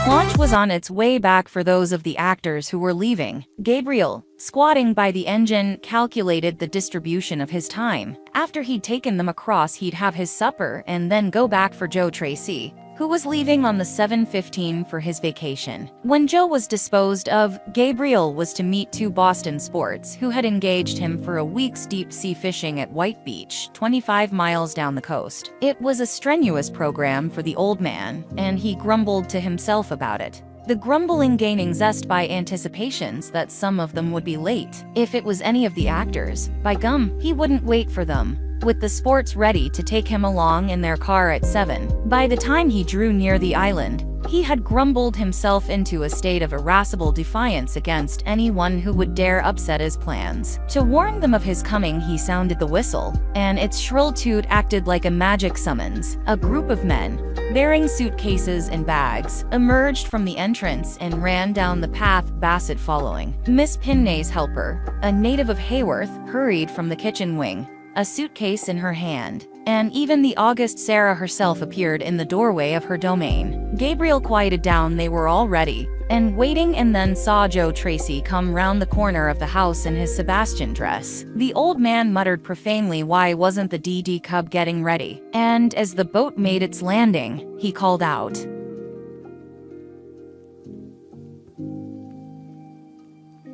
Launch was on its way back for those of the actors who were leaving. Gabriel, squatting by the engine, calculated the distribution of his time. After he'd taken them across, he'd have his supper and then go back for Joe Tracy, who was leaving on the 7:15 for his vacation. When Joe was disposed of, Gabriel was to meet two Boston sports who had engaged him for a week's deep-sea fishing at White Beach, 25 miles down the coast. It was a strenuous program for the old man, and he grumbled to himself about it. The grumbling gaining zest by anticipations that some of them would be late. If it was any of the actors, by gum, he wouldn't wait for them, with the sports ready to take him along in their car at 7. By the time he drew near the island, he had grumbled himself into a state of irascible defiance against anyone who would dare upset his plans. To warn them of his coming, he sounded the whistle, and its shrill toot acted like a magic summons. A group of men, bearing suitcases and bags, emerged from the entrance and ran down the path, Bassett following. Miss Pinney's helper, a native of Hayworth, hurried from the kitchen wing, a suitcase in her hand, and even the august Sarah herself appeared in the doorway of her domain. Gabriel quieted down. They were all ready and waiting, and then saw Joe Tracy come round the corner of the house in his Sebastian dress. The old man muttered profanely, why wasn't the DD Cub getting ready? And as the boat made its landing, he called out,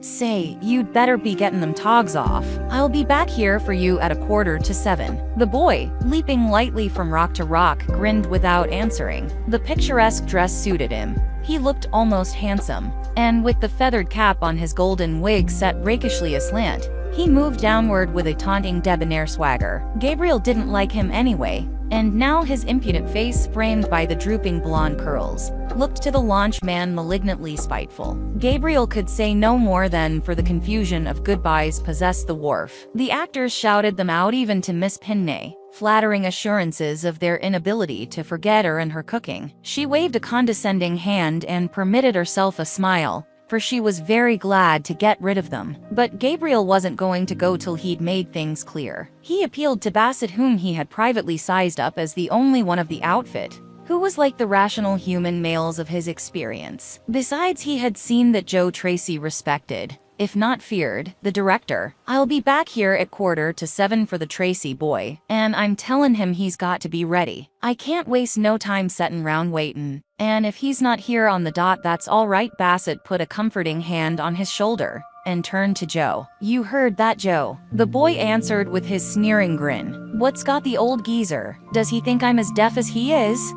"Say, you'd better be getting them togs off. I'll be back here for you at 6:45." The boy, leaping lightly from rock to rock, grinned without answering. The picturesque dress suited him. He looked almost handsome, and with the feathered cap on his golden wig set rakishly aslant, he moved downward with a taunting, debonair swagger. Gabriel didn't like him anyway, and now his impudent face, framed by the drooping blonde curls, looked to the launch man malignantly spiteful. Gabriel could say no more then, for the confusion of goodbyes possessed the wharf. The actors shouted them out, even to Miss Pinney, flattering assurances of their inability to forget her and her cooking. She waved a condescending hand and permitted herself a smile, for she was very glad to get rid of them. But Gabriel wasn't going to go till he'd made things clear. He appealed to Bassett, whom he had privately sized up as the only one of the outfit who was like the rational human males of his experience. Besides, he had seen that Joe Tracy respected, if not feared, the director. "I'll be back here at 6:45 for the Tracy boy, and I'm tellin' him he's got to be ready. I can't waste no time settin' round waitin'. And if he's not here on the dot, that's all right." Bassett put a comforting hand on his shoulder and turned to Joe. "You heard that, Joe?" The boy answered with his sneering grin. "What's got the old geezer? Does he think I'm as deaf as he is?"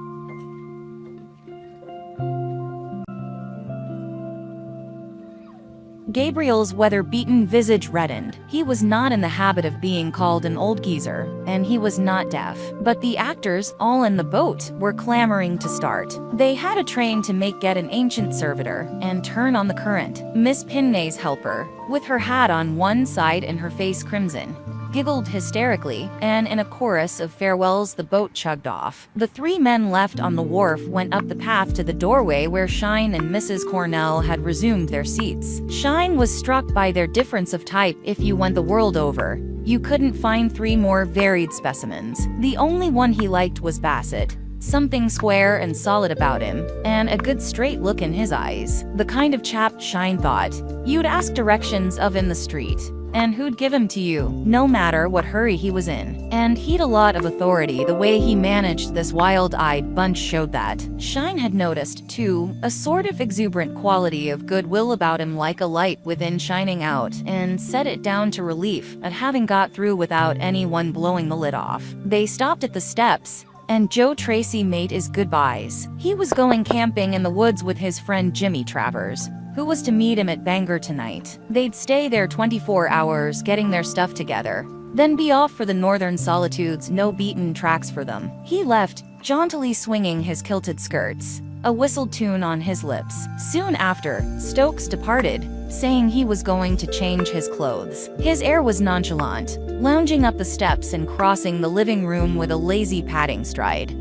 Gabriel's weather-beaten visage reddened. He was not in the habit of being called an old geezer, and he was not deaf. But the actors, all in the boat, were clamoring to start. They had a train to get an ancient servitor and turn on the current. Miss Pinney's helper, with her hat on one side and her face crimson, giggled hysterically, and in a chorus of farewells the boat chugged off. The three men left on the wharf went up the path to the doorway where Shine and Mrs. Cornell had resumed their seats. Shine was struck by their difference of type. If you went the world over, you couldn't find three more varied specimens. The only one he liked was Bassett. Something square and solid about him, and a good straight look in his eyes. The kind of chap, Shine thought, you'd ask directions of in the street, and who'd give him to you, no matter what hurry he was in. And he'd a lot of authority. The way he managed this wild-eyed bunch showed that. Shine had noticed, too, a sort of exuberant quality of goodwill about him, like a light within shining out, and set it down to relief at having got through without anyone blowing the lid off. They stopped at the steps, and Joe Tracy made his goodbyes. He was going camping in the woods with his friend Jimmy Travers, who was to meet him at Bangor tonight. They'd stay there 24 hours getting their stuff together, then be off for the northern solitudes. No beaten tracks for them. He left, jauntily swinging his kilted skirts, a whistled tune on his lips. Soon after, Stokes departed, saying he was going to change his clothes. His air was nonchalant, lounging up the steps and crossing the living room with a lazy padding stride.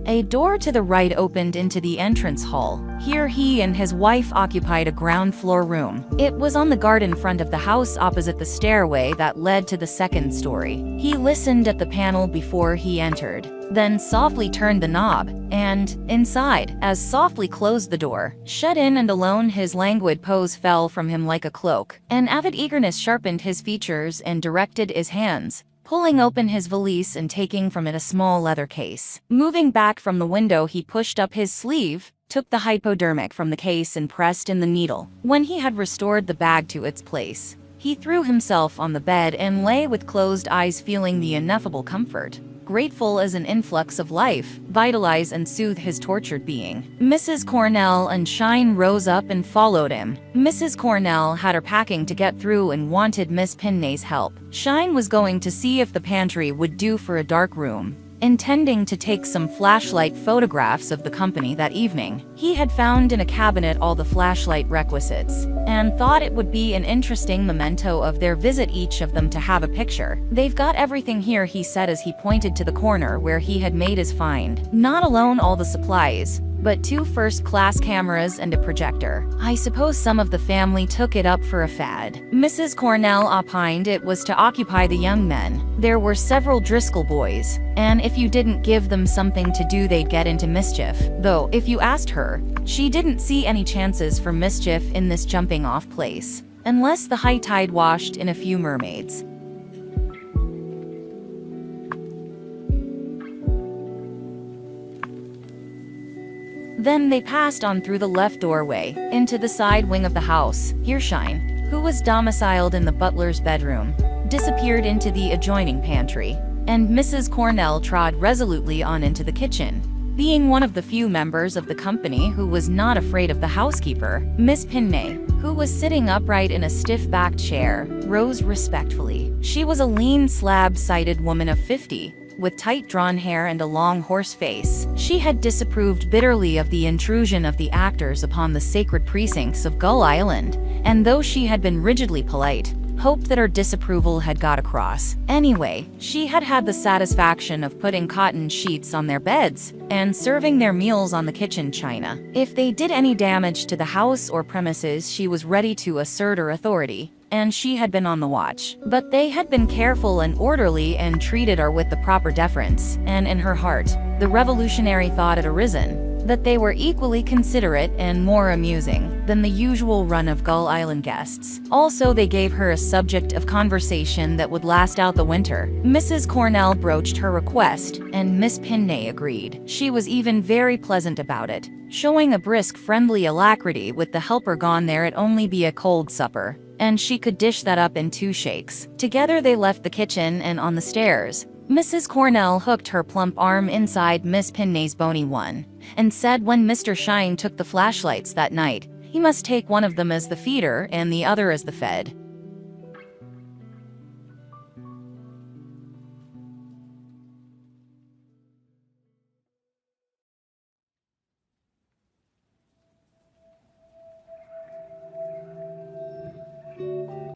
A door to the right opened into the entrance hall. Here he and his wife occupied a ground floor room. It was on the garden front of the house opposite the stairway that led to the second story. He listened at the panel before he entered, then softly turned the knob, and, inside, as softly closed the door. Shut in and alone, his languid pose fell from him like a cloak. An avid eagerness sharpened his features and directed his hands, pulling open his valise and taking from it a small leather case. Moving back from the window, he pushed up his sleeve, took the hypodermic from the case and pressed in the needle. When he had restored the bag to its place, he threw himself on the bed and lay with closed eyes, feeling the ineffable comfort, grateful as an influx of life, vitalize and soothe his tortured being. Mrs. Cornell and Shine rose up and followed him. Mrs. Cornell had her packing to get through and wanted Miss Pinney's help. Shine was going to see if the pantry would do for a dark room, intending to take some flashlight photographs of the company that evening. He had found in a cabinet all the flashlight requisites, and thought it would be an interesting memento of their visit each of them to have a picture. "They've got everything here," he said as he pointed to the corner where he had made his find. "Not alone all the supplies, but 2 first-class cameras and a projector. I suppose some of the family took it up for a fad." Mrs. Cornell opined it was to occupy the young men. There were several Driscoll boys, and if you didn't give them something to do, they'd get into mischief. Though, if you asked her, she didn't see any chances for mischief in this jumping-off place, unless the high tide washed in a few mermaids. Then they passed on through the left doorway, into the side wing of the house. Here Shine, who was domiciled in the butler's bedroom, disappeared into the adjoining pantry, and Mrs. Cornell trod resolutely on into the kitchen. Being one of the few members of the company who was not afraid of the housekeeper, Miss Pinney, who was sitting upright in a stiff-backed chair, rose respectfully. She was a lean, slab-sided woman of 50, with tight-drawn hair and a long horse face. She had disapproved bitterly of the intrusion of the actors upon the sacred precincts of Gull Island, and though she had been rigidly polite, hoped that her disapproval had got across. Anyway, she had had the satisfaction of putting cotton sheets on their beds and serving their meals on the kitchen china. If they did any damage to the house or premises, she was ready to assert her authority, and she had been on the watch. But they had been careful and orderly and treated her with the proper deference, and in her heart, the revolutionary thought had arisen that they were equally considerate and more amusing than the usual run of Gull Island guests. Also, they gave her a subject of conversation that would last out the winter. Mrs. Cornell broached her request, and Miss Pinney agreed. She was even very pleasant about it, showing a brisk, friendly alacrity. With the helper gone, there'd only be a cold supper, and she could dish that up in 2 shakes. Together they left the kitchen, and on the stairs, Mrs. Cornell hooked her plump arm inside Miss Pinney's bony one, and said when Mr. Shine took the flashlights that night, he must take one of them as the feeder and the other as the fed.